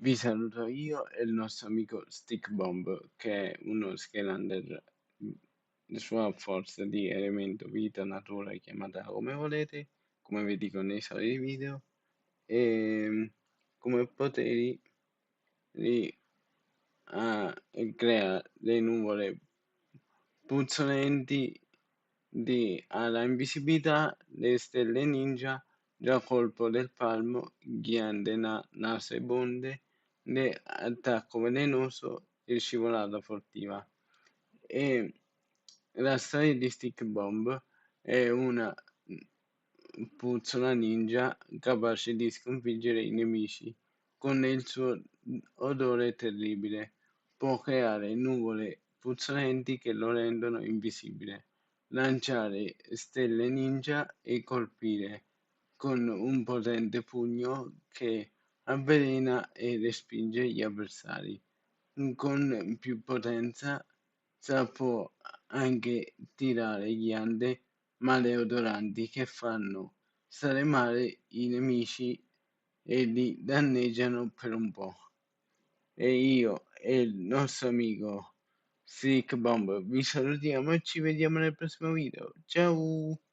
Vi saluto io e il nostro amico Stick Bomb, che è uno Skylander, sua forza di elemento vita, natura, chiamatela come volete, come vi dico nei soliti video, e come poteri li, crea le nuvole puzzolenti alla invisibilità, le stelle ninja, già colpo del palmo, ghiande nasebonde, le attacco velenoso e scivolata furtiva. E la storia di Stick Bomb è una puzzola ninja capace di sconfiggere i nemici con il suo odore terribile. Può creare nuvole puzzolenti che lo rendono invisibile, lanciare stelle ninja e colpire con un potente pugno che avvelena e respinge gli avversari. Con più potenza può anche tirare ghiande maleodoranti che fanno stare male i nemici e li danneggiano per un po'. E io e il nostro amico Stick Bomb vi salutiamo e ci vediamo nel prossimo video. Ciao!